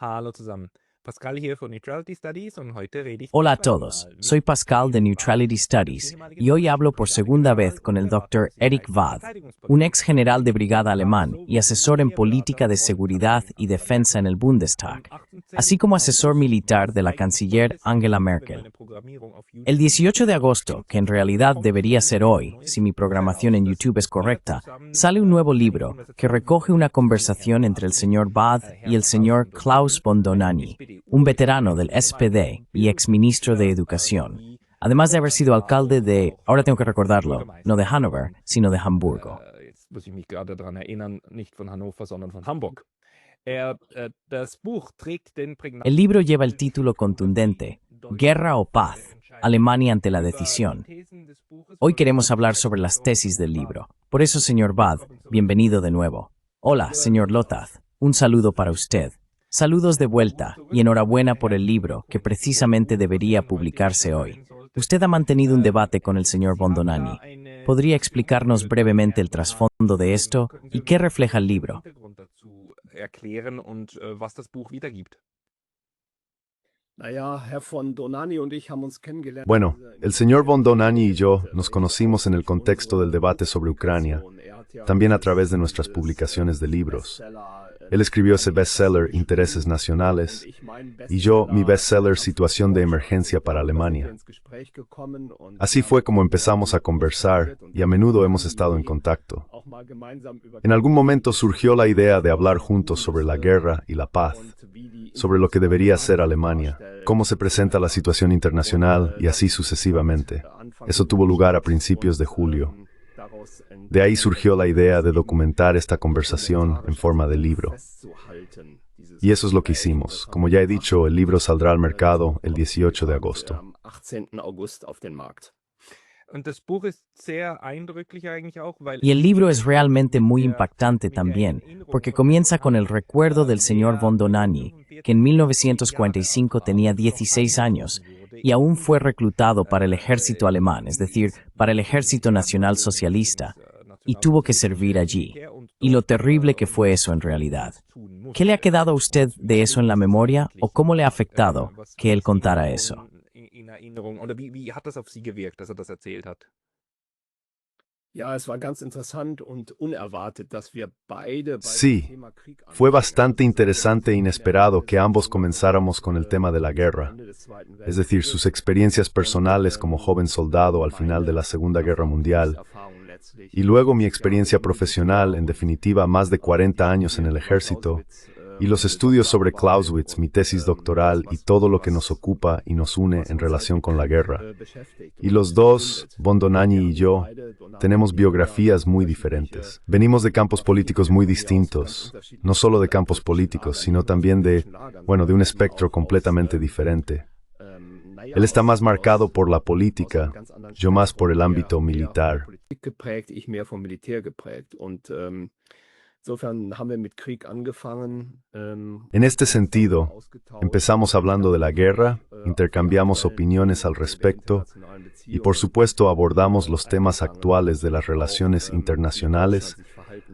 Hallo zusammen. Pascal hier von Neutrality Studies und heute rede ich Hola a todos, soy Pascal de Neutrality Studies y hoy hablo por segunda vez con el Dr. Eric Waad, un ex general de brigada alemán y asesor en política de seguridad y defensa en el Bundestag, así como asesor militar de la canciller Angela Merkel. El 18 de agosto, que en realidad debería ser hoy, si mi programación en YouTube es correcta, sale un nuevo libro que recoge una conversación entre el señor Waad y el señor Klaus von Dohnanyi, un veterano del SPD y exministro de Educación, además de haber sido alcalde de, ahora tengo que recordarlo, no de Hannover, sino de Hamburgo. Jetzt muss ich mich gerade daran erinnern, nicht von Hannover, sondern von Hamburg. Das Buch trägt den El libro lleva el título contundente, Guerra o Paz, Alemania ante la decisión. Hoy queremos hablar sobre las tesis del libro. Por eso, señor Waad, bienvenido de nuevo. Hola, señor Lothar, un saludo para usted. Saludos de vuelta y enhorabuena por el libro que precisamente debería publicarse hoy. Usted ha mantenido un debate con el señor von Dohnanyi. ¿Podría explicarnos brevemente el trasfondo de esto y qué refleja el libro? Bueno, el señor von Dohnanyi y yo nos conocimos en el contexto del debate sobre Ucrania, también a través de nuestras publicaciones de libros. Él escribió ese bestseller Intereses Nacionales y yo mi bestseller Situación de Emergencia para Alemania. Así fue como empezamos a conversar y a menudo hemos estado en contacto. En algún momento surgió la idea de hablar juntos sobre la guerra y la paz, sobre lo que debería ser Alemania, cómo se presenta la situación internacional y así sucesivamente. Eso tuvo lugar a principios de julio. De ahí surgió la idea de documentar esta conversación en forma de libro. Y eso es lo que hicimos. Como ya he dicho, el libro saldrá al mercado el 18 de agosto. Y el libro es realmente muy impactante también, porque comienza con el recuerdo del señor von Dohnanyi, que en 1945 tenía 16 años y aún fue reclutado para el ejército alemán, es decir, para el Ejército Nacional Socialista, y tuvo que servir allí. Y lo terrible que fue eso en realidad. ¿Qué le ha quedado a usted de eso en la memoria o cómo le ha afectado que él contara eso? Sí, fue bastante interesante e inesperado que ambos comenzáramos con el tema de la guerra, es decir, sus experiencias personales como joven soldado al final de la Segunda Guerra Mundial, y luego mi experiencia profesional, en definitiva más de 40 años en el ejército, y los estudios sobre Clausewitz, mi tesis doctoral y todo lo que nos ocupa y nos une en relación con la guerra. Y los dos, von Dohnanyi y yo, tenemos biografías muy diferentes. Venimos de campos políticos muy distintos, no solo de campos políticos, sino también de un espectro completamente diferente. Él está más marcado por la política, yo más por el ámbito militar. En este sentido, empezamos hablando de la guerra, intercambiamos opiniones al respecto y por supuesto abordamos los temas actuales de las relaciones internacionales,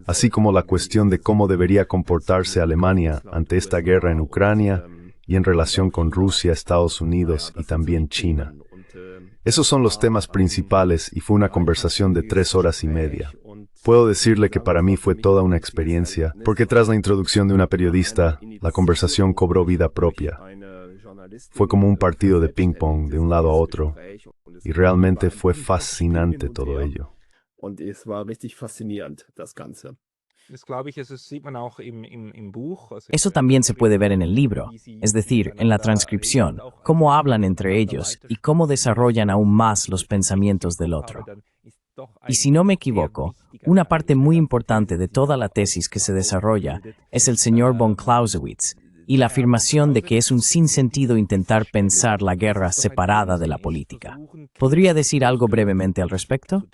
así como la cuestión de cómo debería comportarse Alemania ante esta guerra en Ucrania y en relación con Rusia, Estados Unidos y también China. Esos son los temas principales y fue una conversación de 3 horas y media. Puedo decirle que para mí fue toda una experiencia, porque tras la introducción de una periodista, la conversación cobró vida propia. Fue como un partido de ping-pong de un lado a otro, y realmente fue fascinante todo ello. Eso también se puede ver en el libro, es decir, en la transcripción, cómo hablan entre ellos y cómo desarrollan aún más los pensamientos del otro. Y si no me equivoco, una parte muy importante de toda la tesis que se desarrolla es el señor von Clausewitz y la afirmación de que es un sinsentido intentar pensar la guerra separada de la política. ¿Podría decir algo brevemente al respecto?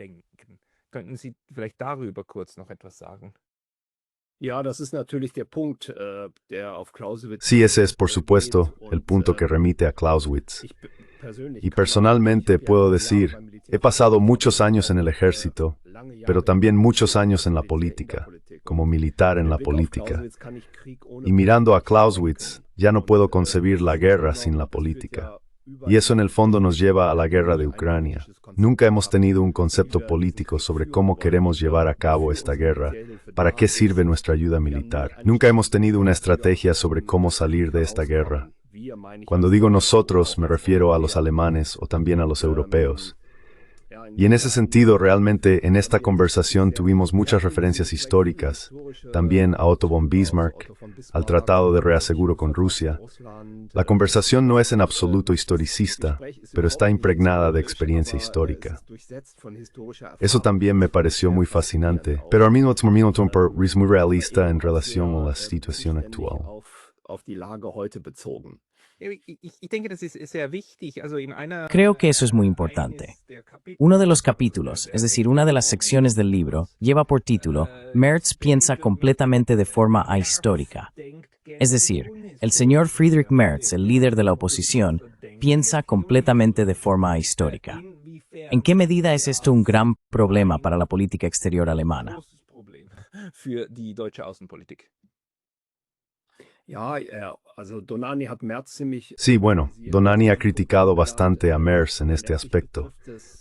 Sí, ese es, por supuesto, el punto que remite a Clausewitz. Y personalmente puedo decir, he pasado muchos años en el ejército, pero también muchos años en la política. como militar en la política. Y mirando a Clausewitz, ya no puedo concebir la guerra sin la política. Y eso en el fondo nos lleva a la guerra de Ucrania. Nunca hemos tenido un concepto político sobre cómo queremos llevar a cabo esta guerra, para qué sirve nuestra ayuda militar. Nunca hemos tenido una estrategia sobre cómo salir de esta guerra. Cuando digo nosotros, me refiero a los alemanes o también a los europeos. Y en ese sentido, realmente, en esta conversación tuvimos muchas referencias históricas, también a Otto von Bismarck, al Tratado de Reaseguro con Rusia. La conversación no es en absoluto historicista, pero está impregnada de experiencia histórica. Eso también me pareció muy fascinante, pero al mismo tiempo es muy realista en relación a la situación actual. Creo que eso es muy importante. Uno de los capítulos, es decir, una de las secciones del libro, lleva por título Merz piensa completamente de forma ahistórica. Es decir, el señor Friedrich Merz, el líder de la oposición, piensa completamente de forma ahistórica. ¿En qué medida es esto un gran problema para la política exterior alemana? Sí, bueno, Donani ha criticado bastante a Merz en este aspecto,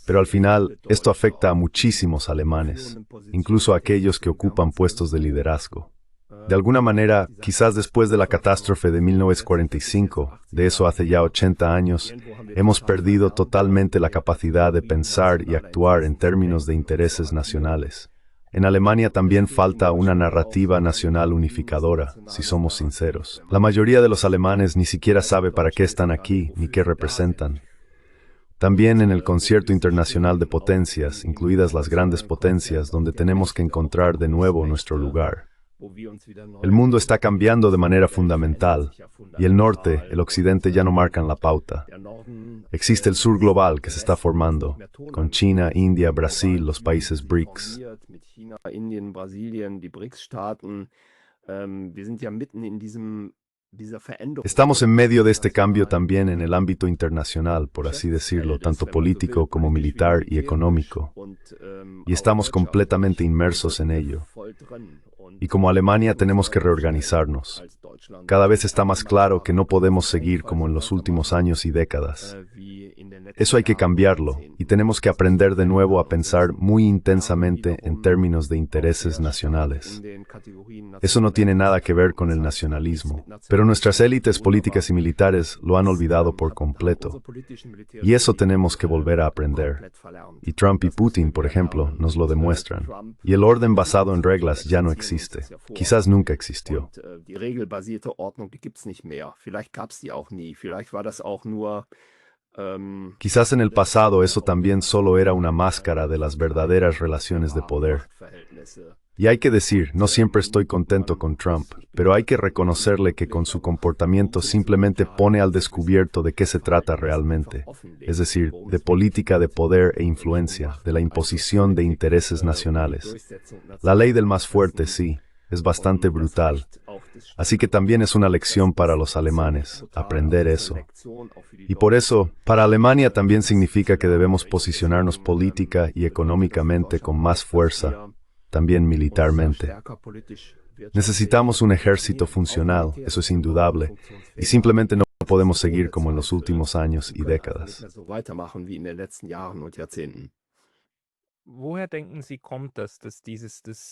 pero al final esto afecta a muchísimos alemanes, incluso a aquellos que ocupan puestos de liderazgo. De alguna manera, quizás después de la catástrofe de 1945, de eso hace ya 80 años, hemos perdido totalmente la capacidad de pensar y actuar en términos de intereses nacionales. En Alemania también falta una narrativa nacional unificadora, si somos sinceros. La mayoría de los alemanes ni siquiera sabe para qué están aquí ni qué representan. También en el concierto internacional de potencias, incluidas las grandes potencias, donde tenemos que encontrar de nuevo nuestro lugar. El mundo está cambiando de manera fundamental, y el norte, el occidente ya no marcan la pauta. Existe el sur global que se está formando, con China, India, Brasil, los países BRICS. Estamos en medio de este cambio también en el ámbito internacional, por así decirlo, tanto político como militar y económico, y estamos completamente inmersos en ello. Y como Alemania tenemos que reorganizarnos. Cada vez está más claro que no podemos seguir como en los últimos años y décadas. Eso hay que cambiarlo, y tenemos que aprender de nuevo a pensar muy intensamente en términos de intereses nacionales. Eso no tiene nada que ver con el nacionalismo, pero nuestras élites políticas y militares lo han olvidado por completo. Y eso tenemos que volver a aprender. Y Trump y Putin, por ejemplo, nos lo demuestran. Y el orden basado en reglas ya no existe. Quizás nunca existió. Quizás en el pasado eso también solo era una máscara de las verdaderas relaciones de poder. Y hay que decir, no siempre estoy contento con Trump, pero hay que reconocerle que con su comportamiento simplemente pone al descubierto de qué se trata realmente, es decir, de política de poder e influencia, de la imposición de intereses nacionales. La ley del más fuerte, sí, es bastante brutal. Así que también es una lección para los alemanes, aprender eso. Y por eso, para Alemania también significa que debemos posicionarnos política y económicamente con más fuerza, también militarmente. Necesitamos un ejército funcional, eso es indudable, y simplemente no podemos seguir como en los últimos años y décadas.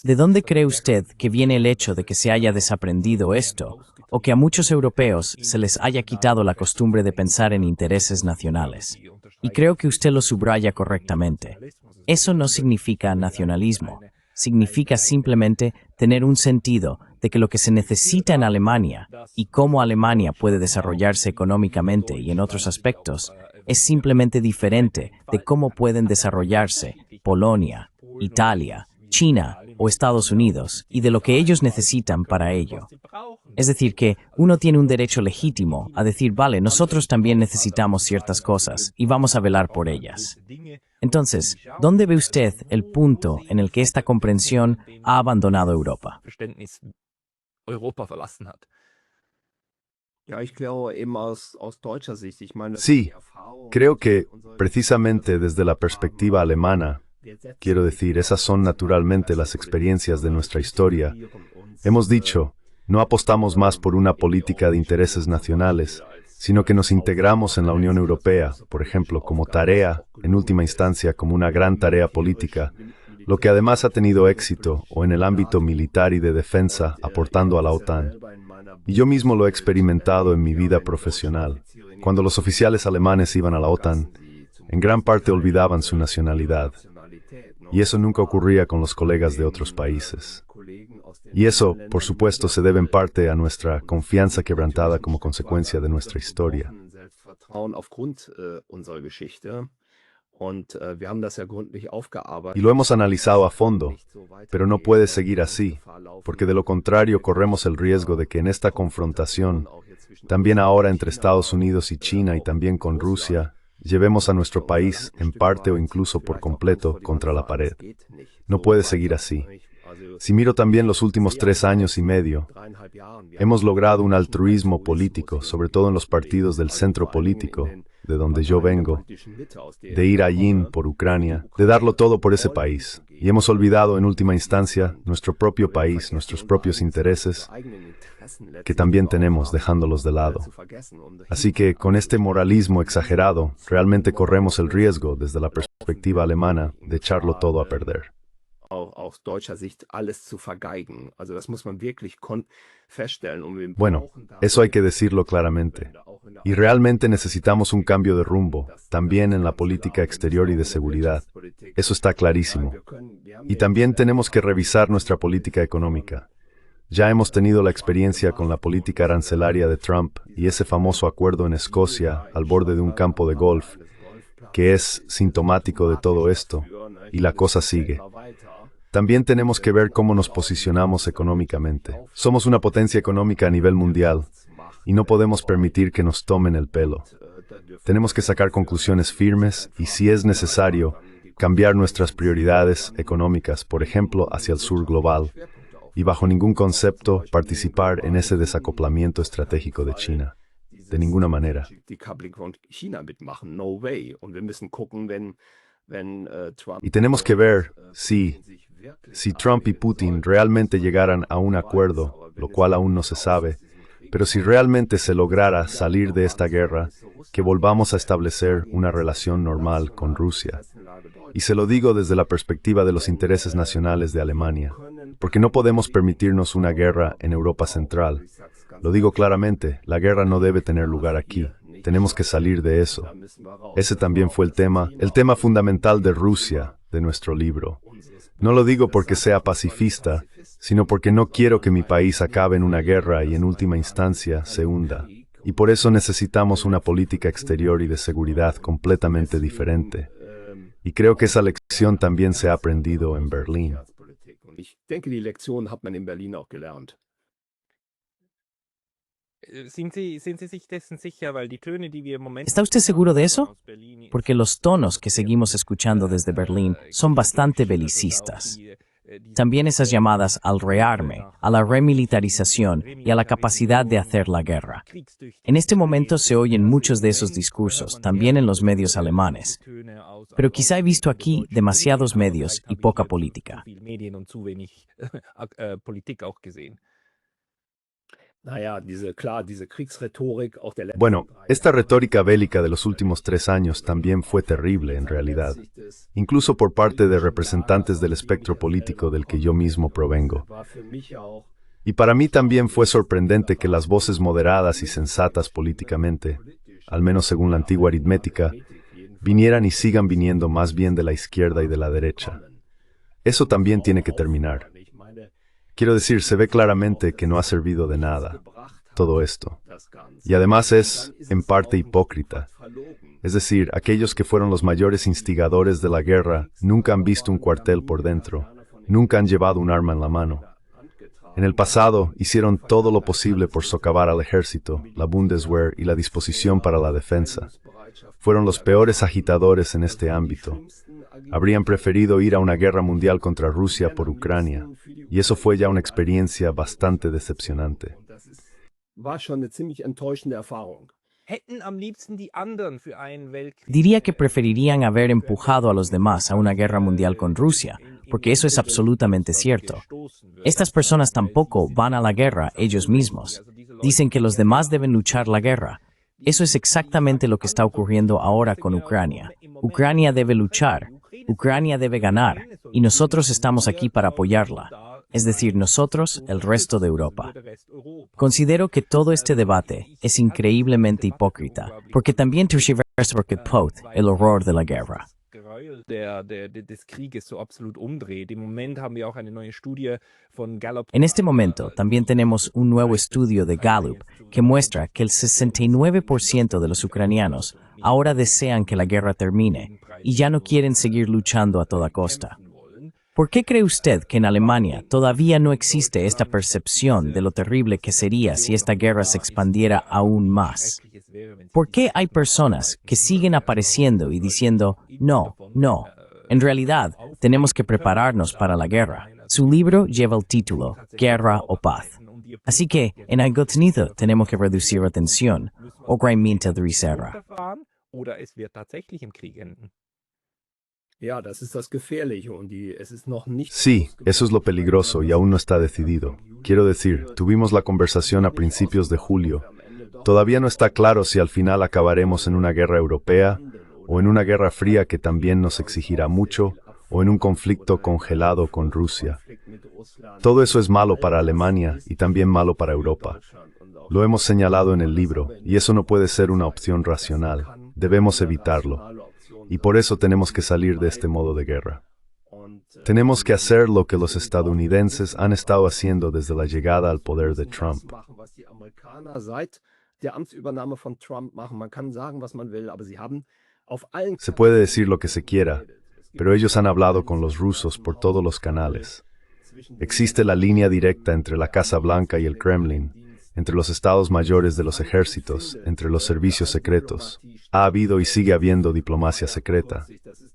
¿De dónde cree usted que viene el hecho de que se haya desaprendido esto, o que a muchos europeos se les haya quitado la costumbre de pensar en intereses nacionales? Y creo que usted lo subraya correctamente. Eso no significa nacionalismo. Significa simplemente tener un sentido de que lo que se necesita en Alemania y cómo Alemania puede desarrollarse económicamente y en otros aspectos es simplemente diferente de cómo pueden desarrollarse Polonia, Italia, China o Estados Unidos y de lo que ellos necesitan para ello. Es decir, que uno tiene un derecho legítimo a decir, vale, nosotros también necesitamos ciertas cosas y vamos a velar por ellas. Entonces, ¿dónde ve usted el punto en el que esta comprensión ha abandonado Europa? Sí, creo que, precisamente desde la perspectiva alemana, Quiero decir, esas son naturalmente las experiencias de nuestra historia. Hemos dicho, no apostamos más por una política de intereses nacionales, sino que nos integramos en la Unión Europea, por ejemplo, como tarea, en última instancia como una gran tarea política, lo que además ha tenido éxito, o en el ámbito militar y de defensa, aportando a la OTAN. Y yo mismo lo he experimentado en mi vida profesional. Cuando los oficiales alemanes iban a la OTAN, en gran parte olvidaban su nacionalidad. Y eso nunca ocurría con los colegas de otros países. Y eso, por supuesto, se debe en parte a nuestra confianza quebrantada como consecuencia de nuestra historia. Y lo hemos analizado a fondo, pero no puede seguir así, porque de lo contrario corremos el riesgo de que en esta confrontación, también ahora entre Estados Unidos y China y también con Rusia, llevemos a nuestro país, en parte o incluso por completo, contra la pared. No puede seguir así. Si miro también los últimos 3 años y medio, hemos logrado un altruismo político, sobre todo en los partidos del centro político, de donde yo vengo, de ir allí por Ucrania, de darlo todo por ese país. Y hemos olvidado en última instancia nuestro propio país, nuestros propios intereses, que también tenemos, dejándolos de lado. Así que con este moralismo exagerado, realmente corremos el riesgo, desde la perspectiva alemana, de echarlo todo a perder. Bueno, eso hay que decirlo claramente. Y realmente necesitamos un cambio de rumbo, también en la política exterior y de seguridad. Eso está clarísimo. Y también tenemos que revisar nuestra política económica. Ya hemos tenido la experiencia con la política arancelaria de Trump y ese famoso acuerdo en Escocia, al borde de un campo de golf, que es sintomático de todo esto, y la cosa sigue. También tenemos que ver cómo nos posicionamos económicamente. Somos una potencia económica a nivel mundial, y no podemos permitir que nos tomen el pelo. Tenemos que sacar conclusiones firmes y, si es necesario, cambiar nuestras prioridades económicas, por ejemplo, hacia el sur global, y bajo ningún concepto participar en ese desacoplamiento estratégico de China. De ninguna manera. Y tenemos que ver si Trump y Putin realmente llegaran a un acuerdo, lo cual aún no se sabe, pero si realmente se lograra salir de esta guerra, que volvamos a establecer una relación normal con Rusia. Y se lo digo desde la perspectiva de los intereses nacionales de Alemania, porque no podemos permitirnos una guerra en Europa Central. Lo digo claramente, la guerra no debe tener lugar aquí. Tenemos que salir de eso. Ese también fue el tema fundamental de Rusia, de nuestro libro. No lo digo porque sea pacifista, sino porque no quiero que mi país acabe en una guerra y en última instancia se hunda. Y por eso necesitamos una política exterior y de seguridad completamente diferente. Y creo que esa lección también se ha aprendido en Berlín. ¿Está usted seguro de eso? Porque los tonos que seguimos escuchando desde Berlín son bastante belicistas. También esas llamadas al rearme, a la remilitarización y a la capacidad de hacer la guerra. En este momento se oyen muchos de esos discursos, también en los medios alemanes. Pero quizá he visto aquí demasiados medios y poca política. Bueno, esta retórica bélica de los últimos 3 años también fue terrible en realidad, incluso por parte de representantes del espectro político del que yo mismo provengo. Y para mí también fue sorprendente que las voces moderadas y sensatas políticamente, al menos según la antigua aritmética, vinieran y sigan viniendo más bien de la izquierda y de la derecha. Eso también tiene que terminar. Quiero decir, se ve claramente que no ha servido de nada todo esto. Y además es, en parte, hipócrita. Es decir, aquellos que fueron los mayores instigadores de la guerra nunca han visto un cuartel por dentro, nunca han llevado un arma en la mano. En el pasado hicieron todo lo posible por socavar al ejército, la Bundeswehr y la disposición para la defensa. Fueron los peores agitadores en este ámbito. Habrían preferido ir a una guerra mundial contra Rusia por Ucrania, y eso fue ya una experiencia bastante decepcionante. Diría que preferirían haber empujado a los demás a una guerra mundial con Rusia, porque eso es absolutamente cierto. Estas personas tampoco van a la guerra ellos mismos. Dicen que los demás deben luchar la guerra. Eso es exactamente lo que está ocurriendo ahora con Ucrania. Ucrania debe luchar, Ucrania debe ganar, y nosotros estamos aquí para apoyarla. Es decir, nosotros, el resto de Europa. Considero que todo este debate es increíblemente hipócrita, porque también tergiversa el horror de la guerra. En este momento, también tenemos un nuevo estudio de Gallup que muestra que el 69% de los ucranianos ahora desean que la guerra termine y ya no quieren seguir luchando a toda costa. ¿Por qué cree usted que en Alemania todavía no existe esta percepción de lo terrible que sería si esta guerra se expandiera aún más? ¿Por qué hay personas que siguen apareciendo y diciendo, no, no? En realidad, tenemos que prepararnos para la guerra. Su libro lleva el título, Guerra o Paz. Así que, en algún sentido, tenemos que reducir la tensión, o realmente de reserva. Sí, eso es lo peligroso y aún no está decidido. Quiero decir, tuvimos la conversación a principios de julio. Todavía no está claro si al final acabaremos en una guerra europea o en una guerra fría que también nos exigirá mucho o en un conflicto congelado con Rusia. Todo eso es malo para Alemania y también malo para Europa. Lo hemos señalado en el libro y eso no puede ser una opción racional. Debemos evitarlo. Y por eso tenemos que salir de este modo de guerra. Tenemos que hacer lo que los estadounidenses han estado haciendo desde la llegada al poder de Trump. Se puede decir lo que se quiera, pero ellos han hablado con los rusos por todos los canales. Existe la línea directa entre la Casa Blanca y el Kremlin, entre los estados mayores de los ejércitos, entre los servicios secretos. Ha habido y sigue habiendo diplomacia secreta.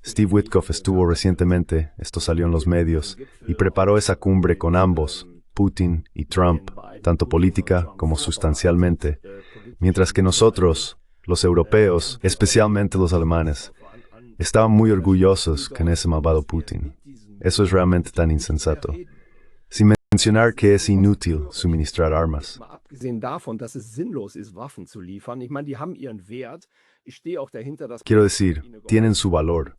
Steve Witkoff estuvo recientemente, esto salió en los medios, y preparó esa cumbre con ambos, Putin y Trump, tanto política como sustancialmente, mientras que nosotros, los europeos, especialmente los alemanes, estaban muy orgullosos con ese malvado Putin. Eso es realmente tan insensato. Sin mencionar que es inútil suministrar armas. Quiero decir, tienen su valor.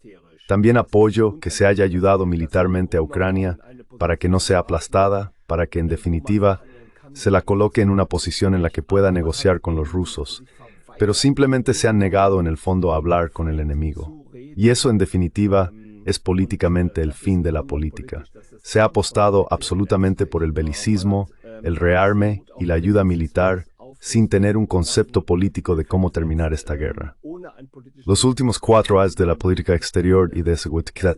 También apoyo que se haya ayudado militarmente a Ucrania para que no sea aplastada, para que en definitiva se la coloque en una posición en la que pueda negociar con los rusos, pero simplemente se han negado en el fondo a hablar con el enemigo. Y eso en definitiva es políticamente el fin de la política. Se ha apostado absolutamente por el belicismo, el rearme y la ayuda militar, sin tener un concepto político de cómo terminar esta guerra. Los últimos 4 años de la política exterior y de seguridad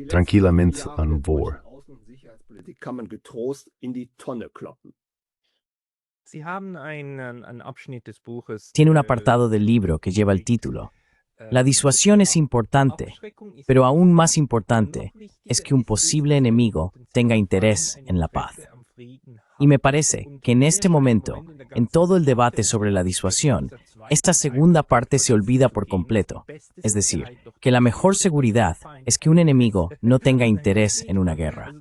tranquilamente an vor. Tiene un apartado del libro que lleva el título. La disuasión es importante, pero aún más importante es que un posible enemigo tenga interés en la paz. Y me parece que en este momento, en todo el debate sobre la disuasión, esta segunda parte se olvida por completo. Es decir, que la mejor seguridad es que un enemigo no tenga interés en una guerra.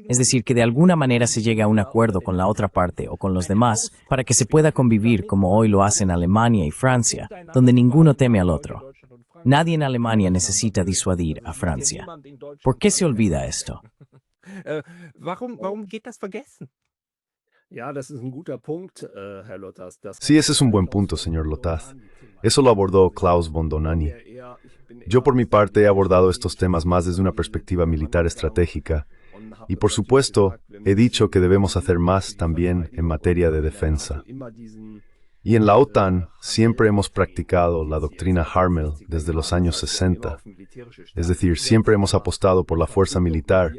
Es decir, que de alguna manera se llegue a un acuerdo con la otra parte o con los demás para que se pueda convivir como hoy lo hacen Alemania y Francia, donde ninguno teme al otro. Nadie en Alemania necesita disuadir a Francia. ¿Por qué se olvida esto? Sí, ese es un buen punto, señor Lotaz. Eso lo abordó Klaus von Donani. Yo por mi parte he abordado estos temas más desde una perspectiva militar estratégica y por supuesto he dicho que debemos hacer más también en materia de defensa. Y en la OTAN siempre hemos practicado la doctrina Harmel desde los años 60. Es decir, siempre hemos apostado por la fuerza militar,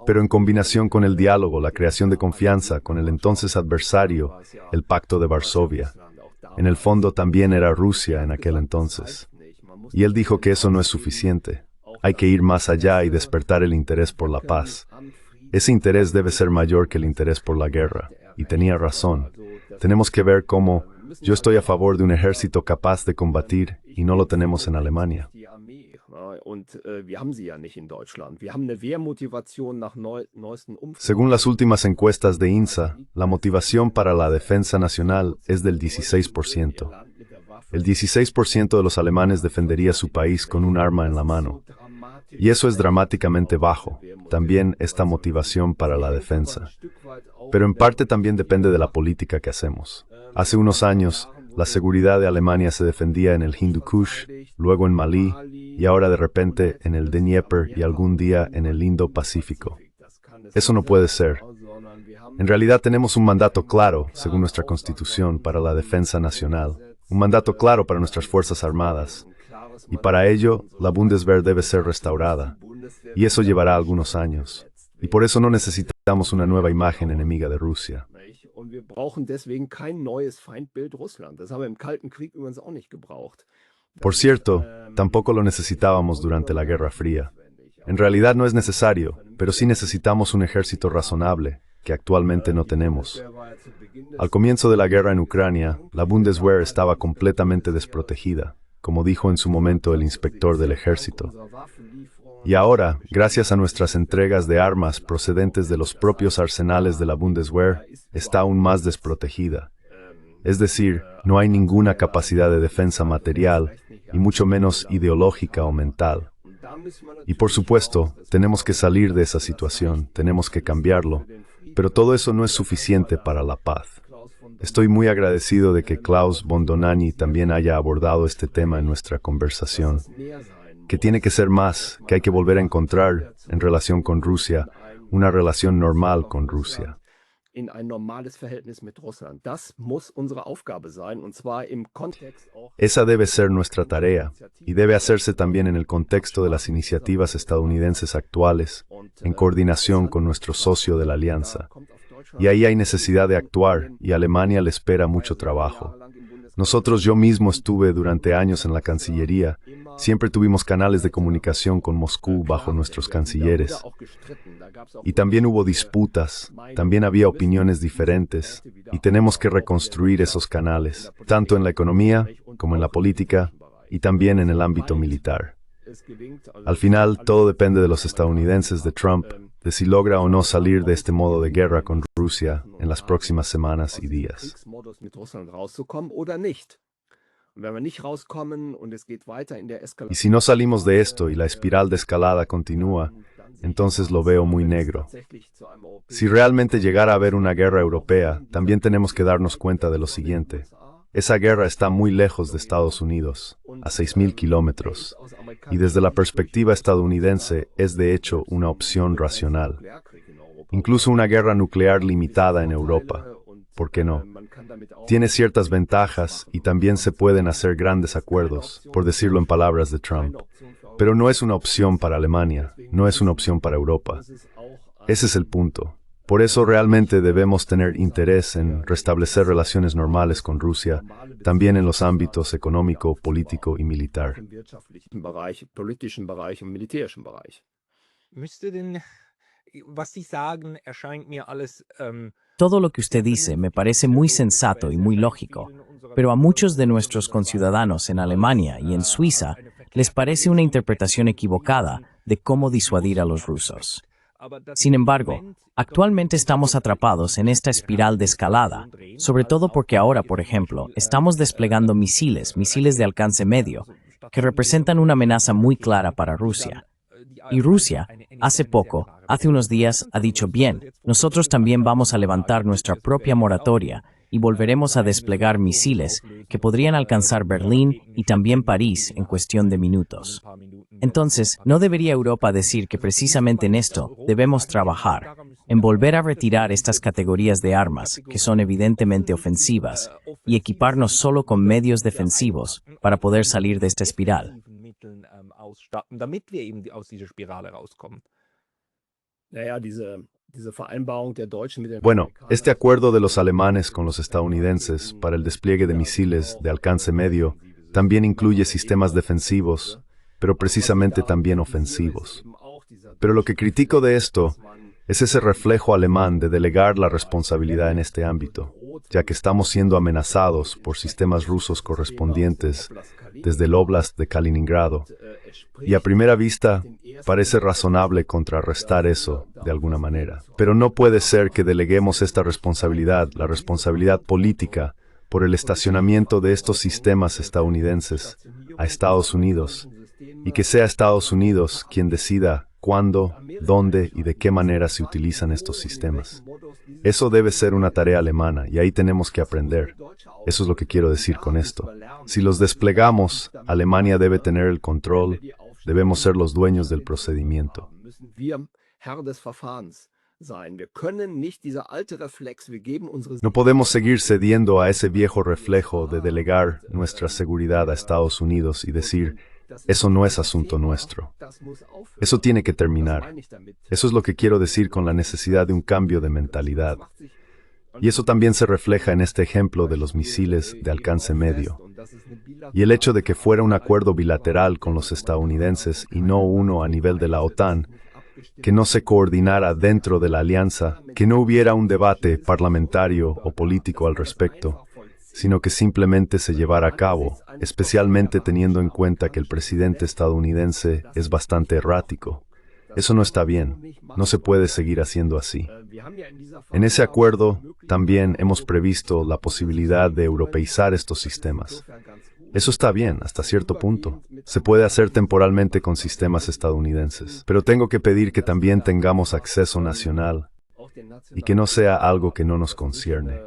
pero en combinación con el diálogo, la creación de confianza con el entonces adversario, el Pacto de Varsovia. En el fondo también era Rusia en aquel entonces. Y él dijo que eso no es suficiente. Hay que ir más allá y despertar el interés por la paz. Ese interés debe ser mayor que el interés por la guerra. Y tenía razón. Tenemos que ver cómo yo estoy a favor de un ejército capaz de combatir y no lo tenemos en Alemania. Según las últimas encuestas de INSA, la motivación para la defensa nacional es del 16%. El 16% de los alemanes defendería su país con un arma en la mano. Y eso es dramáticamente bajo, también esta motivación para la defensa. Pero en parte también depende de la política que hacemos. Hace unos años, la seguridad de Alemania se defendía en el Hindu Kush, luego en Malí, y ahora de repente en el Dnieper y algún día en el Indo-Pacífico. Eso no puede ser. En realidad tenemos un mandato claro, según nuestra Constitución, para la defensa nacional. Un mandato claro para nuestras Fuerzas Armadas. Y para ello, la Bundeswehr debe ser restaurada. Y eso llevará algunos años. Y por eso no necesitamos una nueva imagen enemiga de Rusia. Por cierto, tampoco lo necesitábamos durante la Guerra Fría. En realidad no es necesario, pero sí necesitamos un ejército razonable, que actualmente no tenemos. Al comienzo de la guerra en Ucrania, la Bundeswehr estaba completamente desprotegida, como dijo en su momento el inspector del ejército. Y ahora, gracias a nuestras entregas de armas procedentes de los propios arsenales de la Bundeswehr, está aún más desprotegida. Es decir, no hay ninguna capacidad de defensa material, y mucho menos ideológica o mental. Y por supuesto, tenemos que salir de esa situación, tenemos que cambiarlo, pero todo eso no es suficiente para la paz. Estoy muy agradecido de que Klaus von Dohnanyi también haya abordado este tema en nuestra conversación, que tiene que ser más, que hay que volver a encontrar, en relación con Rusia, una relación normal con Rusia. Esa debe ser nuestra tarea, y debe hacerse también en el contexto de las iniciativas estadounidenses actuales, en coordinación con nuestro socio de la alianza. Y ahí hay necesidad de actuar, y a Alemania le espera mucho trabajo. Yo mismo estuve durante años en la Cancillería, siempre tuvimos canales de comunicación con Moscú bajo nuestros cancilleres. Y también hubo disputas, también había opiniones diferentes, y tenemos que reconstruir esos canales, tanto en la economía como en la política, y también en el ámbito militar. Al final, todo depende de los estadounidenses de Trump, de si logra o no salir de este modo de guerra con Rusia en las próximas semanas y días. Y si no salimos de esto y la espiral de escalada continúa, entonces lo veo muy negro. Si realmente llegara a haber una guerra europea, también tenemos que darnos cuenta de lo siguiente. Esa guerra está muy lejos de Estados Unidos, a 6.000 kilómetros, y desde la perspectiva estadounidense es de hecho una opción racional. Incluso una guerra nuclear limitada en Europa, ¿por qué no? Tiene ciertas ventajas y también se pueden hacer grandes acuerdos, por decirlo en palabras de Trump. Pero no es una opción para Alemania, no es una opción para Europa. Ese es el punto. Por eso realmente debemos tener interés en restablecer relaciones normales con Rusia, también en los ámbitos económico, político y militar. Todo lo que usted dice me parece muy sensato y muy lógico, pero a muchos de nuestros conciudadanos en Alemania y en Suiza les parece una interpretación equivocada de cómo disuadir a los rusos. Sin embargo, actualmente estamos atrapados en esta espiral de escalada, sobre todo porque ahora, por ejemplo, estamos desplegando misiles de alcance medio, que representan una amenaza muy clara para Rusia. Y Rusia, hace unos días, ha dicho, bien, nosotros también vamos a levantar nuestra propia moratoria y volveremos a desplegar misiles que podrían alcanzar Berlín y también París en cuestión de minutos. Entonces, ¿no debería Europa decir que precisamente en esto debemos trabajar, en volver a retirar estas categorías de armas, que son evidentemente ofensivas, y equiparnos solo con medios defensivos para poder salir de esta espiral? Bueno, este acuerdo de los alemanes con los estadounidenses para el despliegue de misiles de alcance medio también incluye sistemas defensivos, pero precisamente también ofensivos. Pero lo que critico de esto es ese reflejo alemán de delegar la responsabilidad en este ámbito. ya que estamos siendo amenazados por sistemas rusos correspondientes desde el Oblast de Kaliningrado. Y a primera vista, parece razonable contrarrestar eso de alguna manera. Pero no puede ser que deleguemos esta responsabilidad, la responsabilidad política, por el estacionamiento de estos sistemas estadounidenses a Estados Unidos, y que sea Estados Unidos quien decida cuándo, dónde y de qué manera se utilizan estos sistemas. Eso debe ser una tarea alemana, y ahí tenemos que aprender. Eso es lo que quiero decir con esto. Si los desplegamos, Alemania debe tener el control, debemos ser los dueños del procedimiento. No podemos seguir cediendo a ese viejo reflejo de delegar nuestra seguridad a Estados Unidos y decir, eso no es asunto nuestro. Eso tiene que terminar. Eso es lo que quiero decir con la necesidad de un cambio de mentalidad. Y eso también se refleja en este ejemplo de los misiles de alcance medio. Y el hecho de que fuera un acuerdo bilateral con los estadounidenses y no uno a nivel de la OTAN, que no se coordinara dentro de la alianza, que no hubiera un debate parlamentario o político al respecto, sino que simplemente se llevara a cabo, especialmente teniendo en cuenta que el presidente estadounidense es bastante errático. Eso no está bien, no se puede seguir haciendo así. En ese acuerdo también hemos previsto la posibilidad de europeizar estos sistemas. Eso está bien, hasta cierto punto. Se puede hacer temporalmente con sistemas estadounidenses, pero tengo que pedir que también tengamos acceso nacional y que no sea algo que no nos concierne.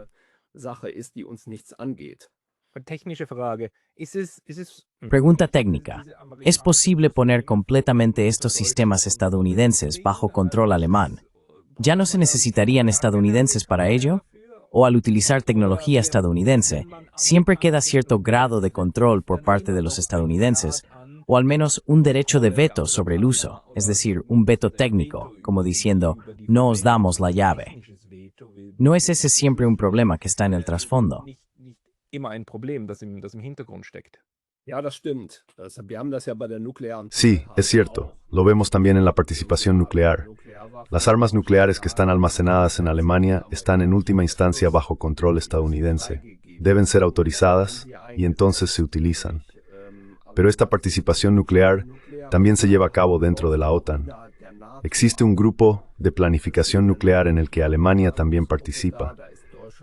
Pregunta técnica. ¿Es posible poner completamente estos sistemas estadounidenses bajo control alemán? ¿Ya no se necesitarían estadounidenses para ello? ¿O al utilizar tecnología estadounidense, siempre queda cierto grado de control por parte de los estadounidenses, o al menos un derecho de veto sobre el uso, es decir, un veto técnico, como diciendo, no os damos la llave? ¿No es ese siempre un problema que está en el trasfondo? Sí, es cierto. Lo vemos también en la participación nuclear. Las armas nucleares que están almacenadas en Alemania están en última instancia bajo control estadounidense. Deben ser autorizadas y entonces se utilizan. Pero esta participación nuclear también se lleva a cabo dentro de la OTAN. Existe un grupo de planificación nuclear en el que Alemania también participa.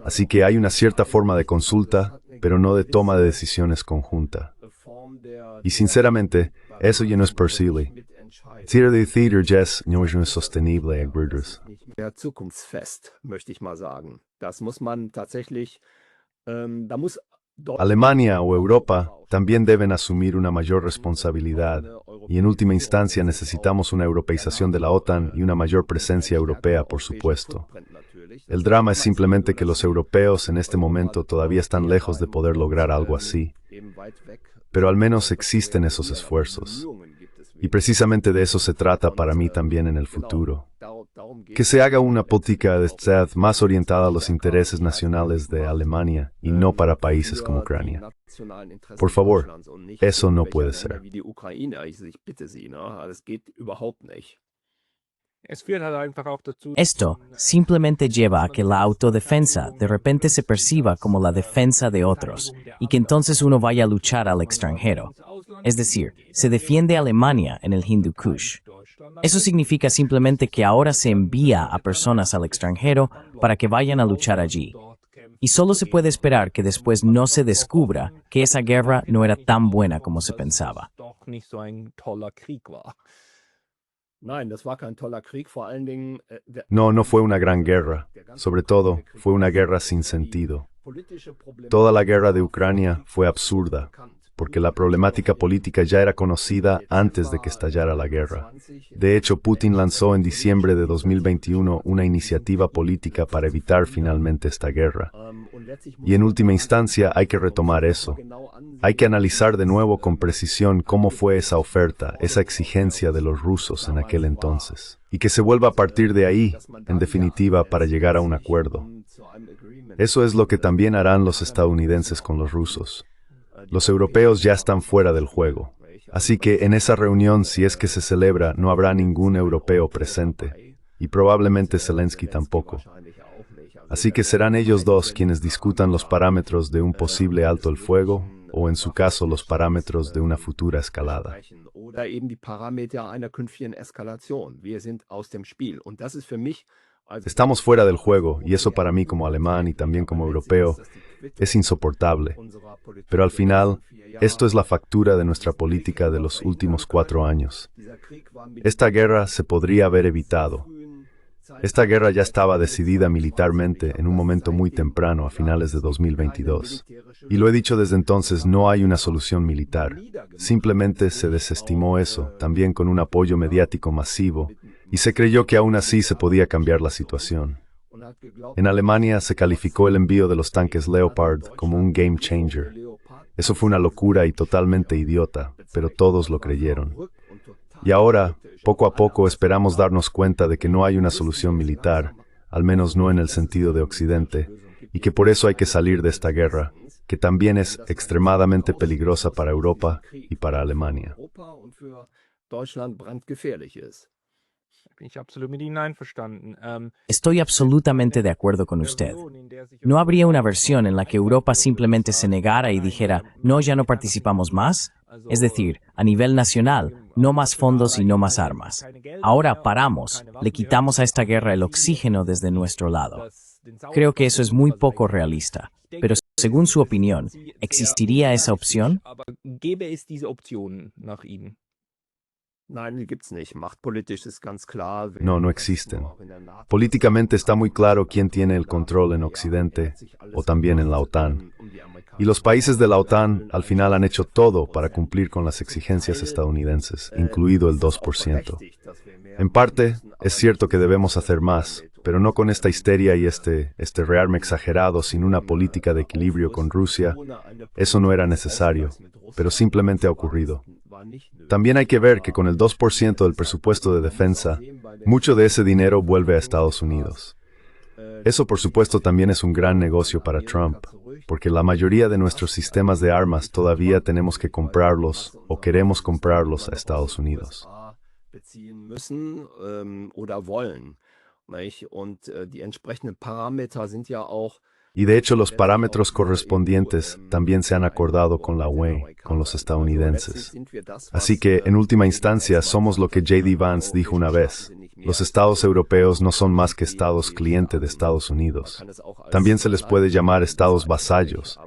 Así que hay una cierta forma de consulta, pero no de toma de decisiones conjunta. Y sinceramente, eso ya no es posible. No es sostenible. Alemania o Europa también deben asumir una mayor responsabilidad, y en última instancia necesitamos una europeización de la OTAN y una mayor presencia europea, por supuesto. El drama es simplemente que los europeos en este momento todavía están lejos de poder lograr algo así. Pero al menos existen esos esfuerzos. Y precisamente de eso se trata para mí también en el futuro. Que se haga una política de Estado más orientada a los intereses nacionales de Alemania y no para países como Ucrania. Por favor, eso no puede ser. Esto simplemente lleva a que la autodefensa de repente se perciba como la defensa de otros y que entonces uno vaya a luchar al extranjero. Es decir, se defiende a Alemania en el Hindu Kush. Eso significa simplemente que ahora se envía a personas al extranjero para que vayan a luchar allí. Y solo se puede esperar que después no se descubra que esa guerra no era tan buena como se pensaba. No, no fue una gran guerra. Sobre todo, fue una guerra sin sentido. Toda la guerra de Ucrania fue absurda, porque la problemática política ya era conocida antes de que estallara la guerra. De hecho, Putin lanzó en diciembre de 2021 una iniciativa política para evitar finalmente esta guerra. Y en última instancia hay que retomar eso. Hay que analizar de nuevo con precisión cómo fue esa oferta, esa exigencia de los rusos en aquel entonces. Y que se vuelva a partir de ahí, en definitiva, para llegar a un acuerdo. Eso es lo que también harán los estadounidenses con los rusos. Los europeos ya están fuera del juego. Así que en esa reunión, si es que se celebra, no habrá ningún europeo presente. Y probablemente Zelensky tampoco. Así que serán ellos dos quienes discutan los parámetros de un posible alto el fuego, o en su caso los parámetros de una futura escalada. Oder eben die Parameter einer künftigen Eskalation. Wir sind aus dem Spiel. Und das ist für mich, Estamos fuera del juego, y eso para mí como alemán y también como europeo es insoportable. Pero al final, esto es la factura de nuestra política de los últimos 4 años. Esta guerra se podría haber evitado. Esta guerra ya estaba decidida militarmente en un momento muy temprano, a finales de 2022. Y lo he dicho desde entonces, no hay una solución militar. Simplemente se desestimó eso, también con un apoyo mediático masivo, y se creyó que aún así se podía cambiar la situación. En Alemania se calificó el envío de los tanques Leopard como un game changer. Eso fue una locura y totalmente idiota, pero todos lo creyeron. Y ahora, poco a poco, esperamos darnos cuenta de que no hay una solución militar, al menos no en el sentido de Occidente, y que por eso hay que salir de esta guerra, que también es extremadamente peligrosa para Europa y para Alemania. Estoy absolutamente de acuerdo con usted. ¿No habría una versión en la que Europa simplemente se negara y dijera, no, ya no participamos más? Es decir, a nivel nacional, no más fondos y no más armas. Ahora paramos, le quitamos a esta guerra el oxígeno desde nuestro lado. Creo que eso es muy poco realista. Pero según su opinión, ¿existiría esa opción? No, no existen. Políticamente está muy claro quién tiene el control en Occidente o también en la OTAN. Y los países de la OTAN al final han hecho todo para cumplir con las exigencias estadounidenses, incluido el 2%. En parte, es cierto que debemos hacer más, pero no con esta histeria y este rearme exagerado sin una política de equilibrio con Rusia. Eso no era necesario, pero simplemente ha ocurrido. También hay que ver que con el 2% del presupuesto de defensa, mucho de ese dinero vuelve a Estados Unidos. Eso, por supuesto, también es un gran negocio para Trump, porque la mayoría de nuestros sistemas de armas todavía tenemos que comprarlos o queremos comprarlos a Estados Unidos. Y de hecho los parámetros correspondientes también se han acordado con la UE, con los estadounidenses. Así que, en última instancia, somos lo que J.D. Vance dijo una vez. Los estados europeos no son más que estados cliente de Estados Unidos. También se les puede llamar estados vasallos.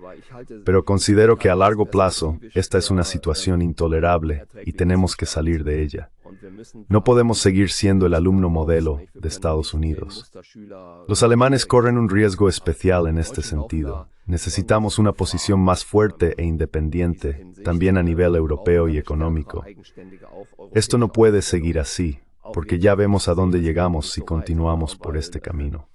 Pero considero que a largo plazo, esta es una situación intolerable y tenemos que salir de ella. No podemos seguir siendo el alumno modelo de Estados Unidos. Los alemanes corren un riesgo especial en este sentido. Necesitamos una posición más fuerte e independiente, también a nivel europeo y económico. Esto no puede seguir así, porque ya vemos a dónde llegamos si continuamos por este camino.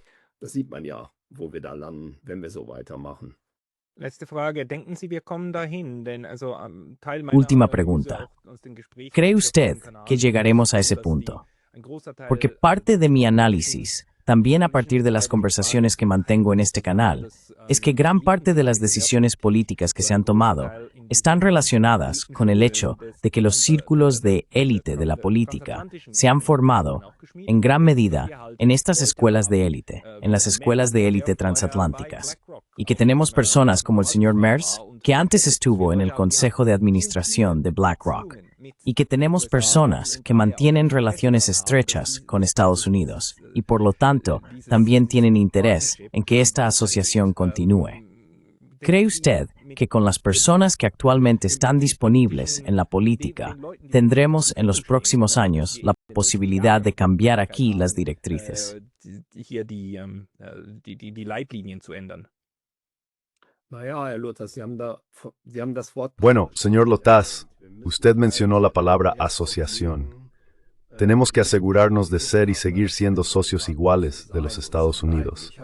Última pregunta. ¿Cree usted que llegaremos a ese punto? Porque parte de mi análisis, también a partir de las conversaciones que mantengo en este canal, es que gran parte de las decisiones políticas que se han tomado están relacionadas con el hecho de que los círculos de élite de la política se han formado, en gran medida, en estas escuelas de élite, en las escuelas de élite transatlánticas, y que tenemos personas como el señor Merz, que antes estuvo en el Consejo de Administración de BlackRock, y que tenemos personas que mantienen relaciones estrechas con Estados Unidos y por lo tanto también tienen interés en que esta asociación continúe. ¿Cree usted que con las personas que actualmente están disponibles en la política tendremos en los próximos años la posibilidad de cambiar aquí las directrices? Bueno, señor Lotaz, usted mencionó la palabra asociación. Tenemos que asegurarnos de ser y seguir siendo socios iguales de los Estados Unidos.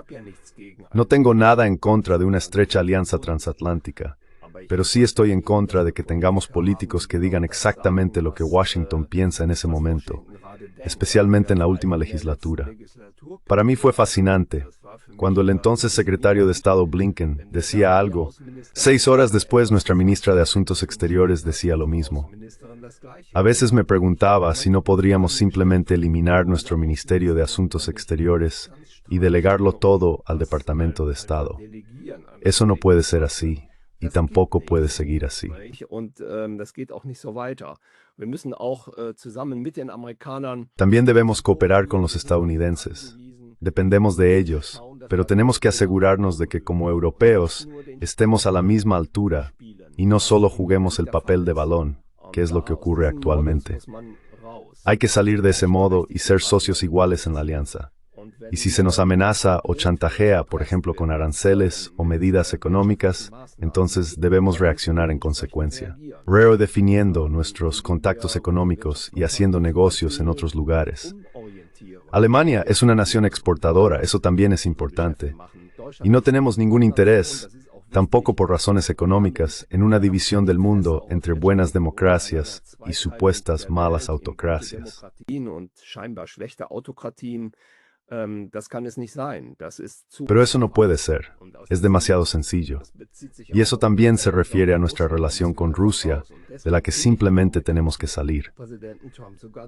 No tengo nada en contra de una estrecha alianza transatlántica, pero sí estoy en contra de que tengamos políticos que digan exactamente lo que Washington piensa en ese momento, especialmente en la última legislatura. Para mí fue fascinante. Cuando el entonces secretario de Estado Blinken decía algo, 6 horas después nuestra ministra de Asuntos Exteriores decía lo mismo. A veces me preguntaba si no podríamos simplemente eliminar nuestro Ministerio de Asuntos Exteriores y delegarlo todo al Departamento de Estado. Eso no puede ser así y tampoco puede seguir así. También debemos cooperar con los estadounidenses. Dependemos de ellos, pero tenemos que asegurarnos de que como europeos estemos a la misma altura y no solo juguemos el papel de balón, que es lo que ocurre actualmente. Hay que salir de ese modo y ser socios iguales en la alianza. Y si se nos amenaza o chantajea, por ejemplo, con aranceles o medidas económicas, entonces debemos reaccionar en consecuencia, redefiniendo nuestros contactos económicos y haciendo negocios en otros lugares. Alemania es una nación exportadora, eso también es importante. Y no tenemos ningún interés, tampoco por razones económicas, en una división del mundo entre buenas democracias y supuestas malas autocracias. Pero eso no puede ser, es demasiado sencillo. Y eso también se refiere a nuestra relación con Rusia, de la que simplemente tenemos que salir.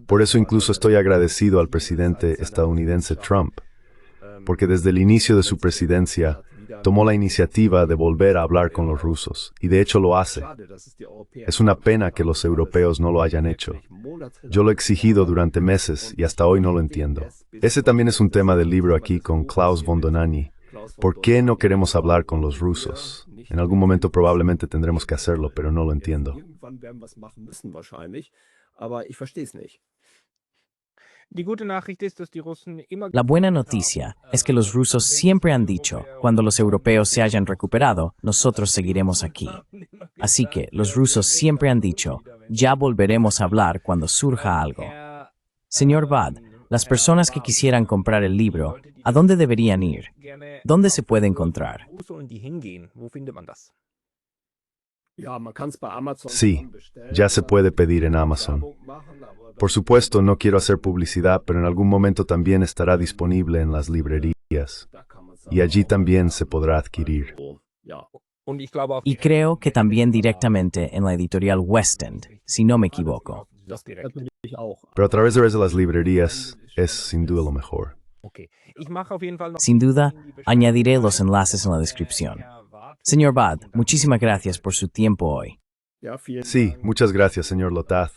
Por eso incluso estoy agradecido al presidente estadounidense Trump, porque desde el inicio de su presidencia tomó la iniciativa de volver a hablar con los rusos, y de hecho lo hace. Es una pena que los europeos no lo hayan hecho. Yo lo he exigido durante meses y hasta hoy no lo entiendo. Ese también es un tema del libro aquí con Klaus von Dohnanyi. ¿Por qué no queremos hablar con los rusos? En algún momento probablemente tendremos que hacerlo, pero no lo entiendo. La buena noticia es que los rusos siempre han dicho, cuando los europeos se hayan recuperado, nosotros seguiremos aquí. Así que los rusos siempre han dicho, ya volveremos a hablar cuando surja algo. Señor Vad, las personas que quisieran comprar el libro, ¿a dónde deberían ir? ¿Dónde se puede encontrar? Sí, ya se puede pedir en Amazon. Por supuesto, no quiero hacer publicidad, pero en algún momento también estará disponible en las librerías. Y allí también se podrá adquirir. Y creo que también directamente en la editorial West End, si no me equivoco. Pero a través de las librerías es sin duda lo mejor. Sin duda, añadiré los enlaces en la descripción. Señor Vad, muchísimas gracias por su tiempo hoy. Sí, muchas gracias, señor Lotath.